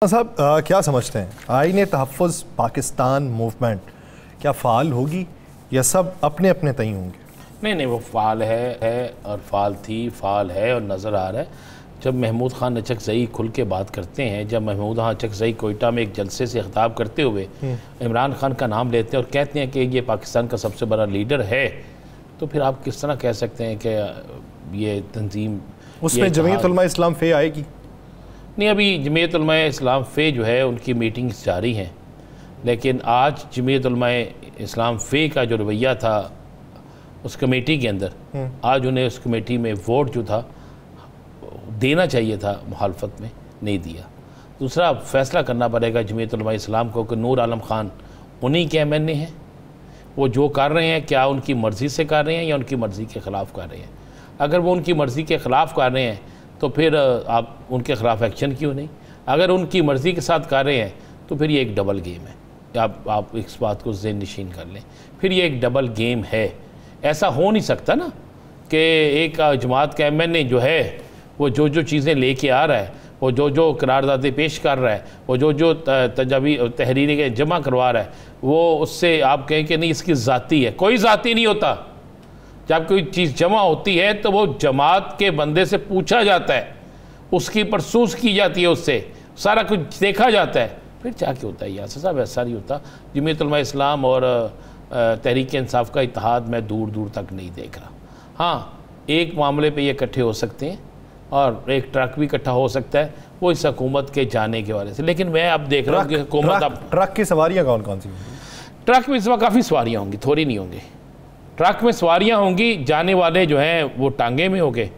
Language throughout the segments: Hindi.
साहब क्या समझते हैं आईन तहफ़्फ़ुज़ पाकिस्तान मूवमेंट क्या फ़ाल होगी या सब अपने अपने तय होंगे? नहीं, वो फ़ाल है और फ़ाल है और नज़र आ रहा है। जब महमूद ख़ान अचकज़ई खुल के बात करते हैं, जब महमूद ख़ान अचकज़ई कोयटा में एक जलसे से ख़िताब करते हुए इमरान ख़ान का नाम लेते हैं और कहते हैं कि ये पाकिस्तान का सबसे बड़ा लीडर है, तो फिर आप किस तरह कह सकते हैं कि ये तंजीम उसमें जमीयत उलमा इस्लाम फ़े आएगी? नहीं, अभी जमीयत उलमा इस्लाम फ़े जो है उनकी मीटिंग्स जारी हैं, लेकिन आज जमीयत उलमा इस्लाम फ़े का जो रवैया था उस कमेटी के अंदर, आज उन्हें उस कमेटी में वोट जो था देना चाहिए था, मुखालफत में नहीं दिया। दूसरा, फ़ैसला करना पड़ेगा जमीयत उलमा इस्लाम को कि नूर आलम ख़ान उन्हीं के एमएनए हैं, वो जो कर रहे हैं क्या उनकी मर्ज़ी से कर रहे हैं या उनकी मर्ज़ी के ख़िलाफ़ कर रहे हैं। अगर वो उनकी मर्ज़ी के ख़िलाफ़ कर रहे हैं तो फिर आप उनके ख़िलाफ़ एक्शन क्यों नहीं? अगर उनकी मर्ज़ी के साथ कर रहे हैं तो फिर ये एक डबल गेम है। आप इस बात को ज़हन नशीन कर लें, फिर ये एक डबल गेम है। ऐसा हो नहीं सकता ना कि एक जमात का एमएनए जो है वो जो चीज़ें लेके आ रहा है, वो जो करारदादें पेश कर रहा है, वो जो तजावी तहरीरें जमा करवा रहा है, वो उससे आप कहें कि नहीं इसकी ज़ाती है। कोई ज़ाती नहीं होता। जब कोई चीज़ जमा होती है तो वो जमात के बंदे से पूछा जाता है, उसकी परसूस की जाती है, उससे सारा कुछ देखा जाता है, फिर जाके होता है। यासर साहब ऐसा नहीं होता। जमीयत उलमा इस्लाम और तहरीक इंसाफ का इत्तेहाद मैं दूर दूर तक नहीं देख रहा। हाँ, एक मामले पे ये इकट्ठे हो सकते हैं और एक ट्रक भी इकट्ठा हो सकता है, वो इस हुकूमत के जाने के वाले से। लेकिन मैं अब देख रहा हूँ कि हुकूमत अब ट्रक की सवारियाँ कौन कौन सी होंगी? ट्रक में इस वक्त काफ़ी सवारियाँ होंगी, थोड़ी नहीं होंगी। ट्रक में सवारियाँ होंगी, जाने वाले जो हैं वो टांगे में होंगे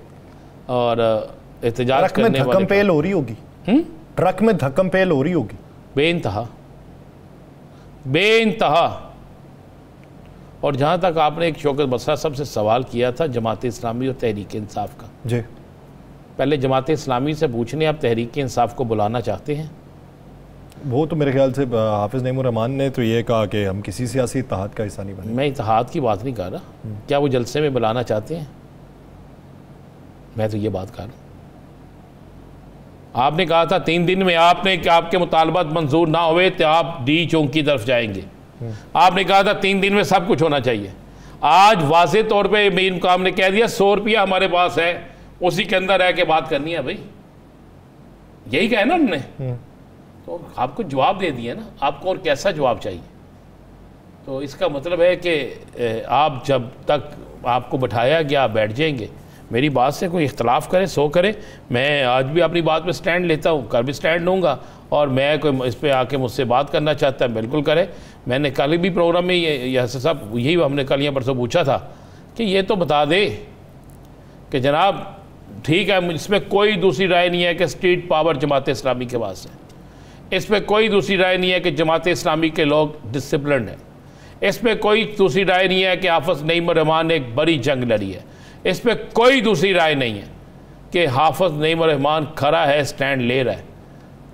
और एहतजाज करने वाले। धक्कम-पेल हो रही होगी। ट्रक में धक्कम-पेल हो रही होगी बेइंतहा। और जहाँ तक आपने एक शौकत बसरा साहब से सवाल किया था जमात इस्लामी और तहरीक इंसाफ का, जी, पहले जमात इस्लामी से पूछने आप तहरीक इंसाफ को बुलाना चाहते हैं? वो तो मेरे ख्याल से हाफिज़ नईमुर रहमान ने तो ये कहा कि हम किसी सियासी इत्तेहाद का हिस्सा नहीं बने। मैं इत्तेहाद की बात नहीं कर रहा। क्या वो जलसे में बुलाना चाहते हैं? मैं तो ये बात कर रहा हूँ। आपने कहा था 3 दिन में आपने कि आपके मुतालबात मंजूर ना हुए तो आप डी चौक की तरफ जाएंगे। आपने कहा था 3 दिन में सब कुछ होना चाहिए। आज वाज़े तौर पे मेन मुकाम ने कह दिया 100 रुपया हमारे पास है, उसी के अंदर रह के बात करनी है। भाई यही कहा ना उन्होंने, तो आपको जवाब दे दिया ना, आपको और कैसा जवाब चाहिए? तो इसका मतलब है कि आप जब तक आपको बैठाया गया आप बैठ जाएंगे। मेरी बात से कोई इख्तलाफ करे सो करे, मैं आज भी अपनी बात पे स्टैंड लेता हूँ, कल भी स्टैंड लूँगा। और मैं कोई इस पर आके मुझसे बात करना चाहता है बिल्कुल करे। मैंने कल भी प्रोग्राम में यासर साहब यही हमने कल या परसों पूछा था कि ये तो बता दे कि जनाब ठीक है, इसमें कोई दूसरी राय नहीं है कि स्ट्रीट पावर जमात इस्लामी के पास है, इसमें कोई दूसरी राय नहीं है कि जमात इस्लामी के लोग डिसिप्लिन हैं, इसमें कोई दूसरी राय नहीं है कि हाफिज़ नईमुर रहमान ने एक बड़ी जंग लड़ी है, इसमें कोई दूसरी राय नहीं है कि हाफिज़ नईमुर रहमान खड़ा है, स्टैंड ले रहा है।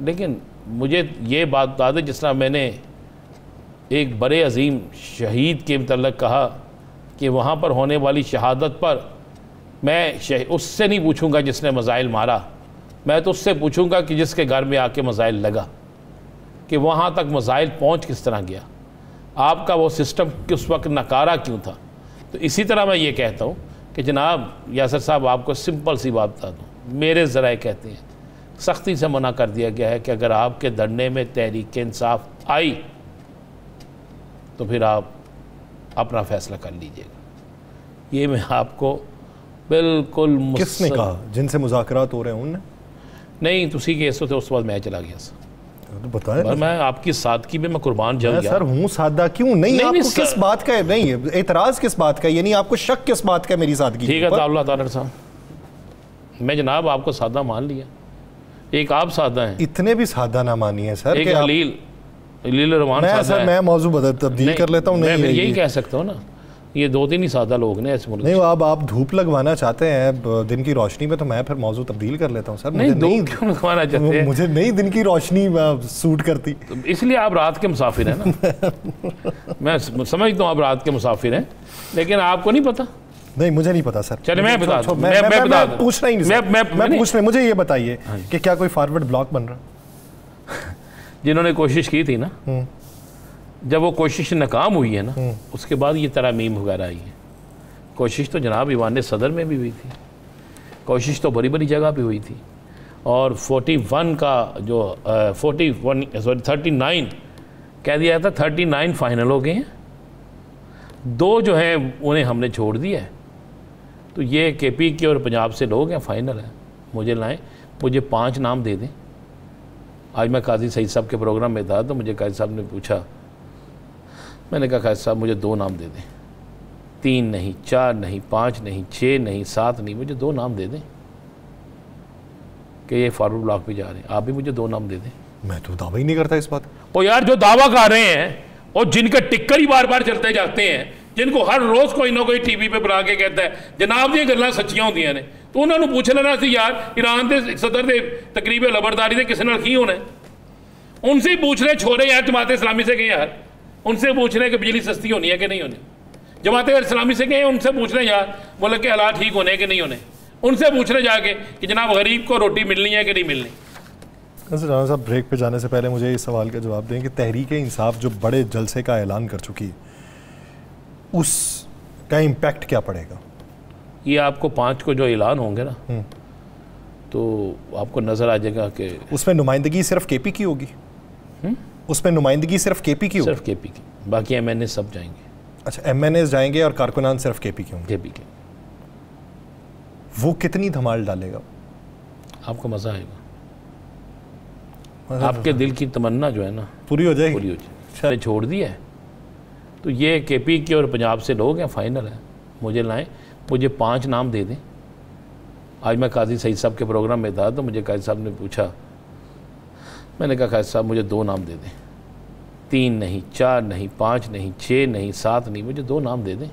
लेकिन मुझे ये बात बता दें, जिस तरह मैंने एक बड़े अजीम शहीद के मतलब कहा कि वहाँ पर होने वाली शहादत पर मैं उससे नहीं पूछूंगा जिसने मज़ाइल मारा, मैं तो उससे पूछूंगा कि जिसके घर में आके मज़ाइल लगा, कि वहाँ तक मज़ाइल पहुँच किस तरह गया, आपका वो सिस्टम उस वक्त नकारा क्यों था। तो इसी तरह मैं ये कहता हूँ कि जनाब यासर साहब, आपको सिंपल सी बात बता दूँ, मेरे ज़राए कहते हैं सख्ती से मना कर दिया गया है कि अगर आपके धरने में तहरीक इंसाफ आई तो फिर आप अपना फ़ैसला कर लीजिएगा। ये मैं आपको बिल्कुल किसने कहा? जिनसे मुज़ाकरात हो रहे हैं उनने? नहीं, तुसी केस तो उस बाद मैं चला गया सर। तो बताएं, मैं आपकी सादगी में मैं कुर्बान जाऊँ सर हूँ सादा क्यों नहीं, आपको किस बात का नहीं एतराज़ किस बात का, यानी आपको शक किस बात का मेरी सादगी? ठीक है ताल्ला तालर साहब, मैं जनाब आपको सादा मान लिया, एक आप सादा हैं। इतने भी सादा ना मानिए सर। एक हलील रहमान सादा है। मैं मौजू तब्दील कर लेता हूँ। मैं यही कह सकता हूँ ना, ये 2-3 ही सादा लोग ने ऐसे मुल्क। नहीं, अब आप धूप लगवाना चाहते हैं दिन की रोशनी में, तो मैं फिर मौजू तब्दील कर लेता हूँ सर। नहीं, क्यों लगवाना चाहते हैं? मुझे नहीं दिन की रोशनी सूट करती, तो इसलिए आप रात के मुसाफिर हैं ना। मैं समझता हूँ आप रात के मुसाफिर हैं, लेकिन आपको नहीं पता। नहीं, मुझे नहीं पता सर। चलिए मैं बता दूं, मैं पूछ रहा ही नहीं, मैं पूछ रहा, मुझे ये बताइए कि क्या कोई फॉरवर्ड ब्लॉक बन रहा? जिन्होंने कोशिश की थी ना, जब वो कोशिश नाकाम हुई है ना, उसके बाद ये तरमीम वगैरह आई है। कोशिश तो जनाब ईवान सदर में भी हुई थी, कोशिश तो बड़ी बड़ी जगह पे हुई थी। और 41 का जो 39 कह दिया था, 39 फाइनल हो गए हैं, 2 जो हैं उन्हें हमने छोड़ दिया है। तो ये KP के और पंजाब से लोग हैं, फाइनल है, मुझे लाएं, मुझे 5 नाम दे दें। आज मैं काजी सईद साहब के प्रोग्राम में था तो मुझे काजी साहब ने पूछा, मैंने कहा काजी साहब मुझे 2 नाम दे दें, 3 नहीं, 4 नहीं, 5 नहीं, 6 नहीं, 7 नहीं, मुझे 2 नाम दे दें कि ये फॉरवर्ड ब्लॉक पे जा रहे हैं। आप भी मुझे 2 नाम दे दें। मैं तो दावा ही नहीं करता इस बात। ओ यार, जो दावा कर रहे हैं और जिनके टिक्कर ही बार बार चलते जाते हैं, जिनको हर रोज कोई ना कोई टीवी पे बुला के कहता है जनाब ये गल्लां सच्चियां होंदियां ने, तो उन्होंने पूछ लेना सी यार ईरान के सदर के तकरीब लबरदारी से किसी नाल की होना है। उनसे ही पूछ रहे छोरे यार जमात इस्लामी से गए यार, उनसे पूछ रहे कि बिजली सस्ती होनी है कि नहीं होनी। जमात इस्लामी से गए उनसे पूछ रहे यार मुल्क के हालात ठीक होने कि नहीं होने। उनसे पूछ रहे जाके कि जनाब गरीब को रोटी मिलनी है कि नहीं मिलनी। राना साहब, ब्रेक पे जाने से पहले मुझे इस सवाल का जवाब दें कि तहरीक इंसाफ जो बड़े जलसे का ऐलान कर चुकी है, उसका इम्पैक्ट क्या पड़ेगा? ये आपको 5 को जो ऐलान होंगे ना, तो आपको नज़र आ जाएगा कि उसमें नुमाइंदगी सिर्फ KP की होगी। उसमें नुमाइंदगी सिर्फ KP की होगी, सिर्फ KP की, बाकी MNA सब जाएंगे। अच्छा, MNAs जाएंगे और कारकुनान सिर्फ KP के होंगे। KP के। वो कितनी धमाल डालेगा? आपको मज़ा आएगा, आपके दिल की तमन्ना जो है ना पूरी हो जाएगी। पूरी हो जाएगी। छोड़ दिया है तो ये KP के और पंजाब से लोग हैं, फाइनल है, मुझे लाएं, मुझे 5 नाम दे दें। आज मैं काजी सईद साहब के प्रोग्राम में था तो मुझे काजी साहब ने पूछा, मैंने कहा काजी साहब मुझे 2 नाम दे दें, 3 नहीं, 4 नहीं, 5 नहीं, 6 नहीं, 7 नहीं, मुझे 2 नाम दे दें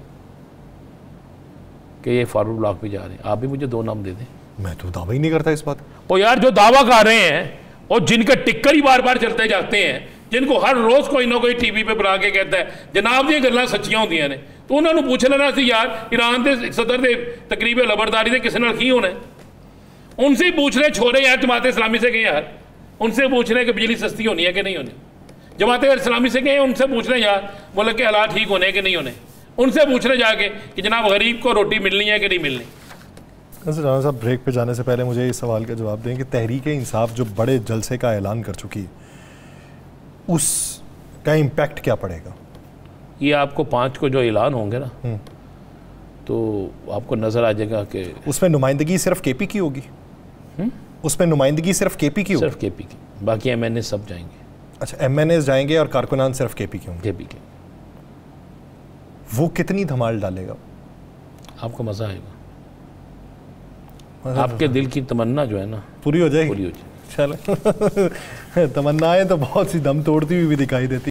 कि ये फॉरवर्ड ब्लॉक पे जा रहे हैं। आप भी मुझे 2 नाम दे दें। मैं तो दावा ही नहीं करता इस बात। ओ यार, जो दावा कर रहे हैं और जिनके टिक्कर ही बार बार चलते जाते हैं, जिनको हर रोज कोई ना कोई टीवी पे बुला के कहता है जनाब ये गल्लां सच्चियां होंदियां ने, तो उन्होंने पूछ लेना सी यार ईरान के सदर के तकरीब लबरदारी से किसी नाल की होना है। उनसे ही पूछ रहे छोरे यार जमात इस्लामी से गए यार, उनसे पूछ रहे कि बिजली सस्ती होनी है कि नहीं होनी। जमात इस्लामी से गए उनसे पूछ रहे यार मुल्क के हालात ठीक होने कि नहीं होने। उनसे पूछ रहे जाके कि जनाब गरीब को रोटी मिलनी है कि नहीं मिलनी। राना साहब, ब्रेक पे जाने से पहले मुझे इस सवाल का जवाब दें कि तहरीक इंसाफ जो बड़े जलसे का ऐलान कर चुकी है, उसका इम्पैक्ट क्या पड़ेगा? ये आपको 5 को जो ऐलान होंगे ना, तो आपको नज़र आ जाएगा कि उसमें नुमाइंदगी सिर्फ KP की होगी। उसमें नुमाइंदगी सिर्फ KP की होगी, सिर्फ KP की, बाकी MNA सब जाएंगे। अच्छा, MNAs जाएंगे और कारकुनान सिर्फ KP के होंगे। KP के। वो कितनी धमाल डालेगा? आपको मज़ा आएगा, आपके दिल की तमन्ना जो है ना पूरी हो जाएगी। पूरी हो जाएगी। चलो तमन्नाएं तो बहुत सी दम तोड़ती हुई भी दिखाई देती।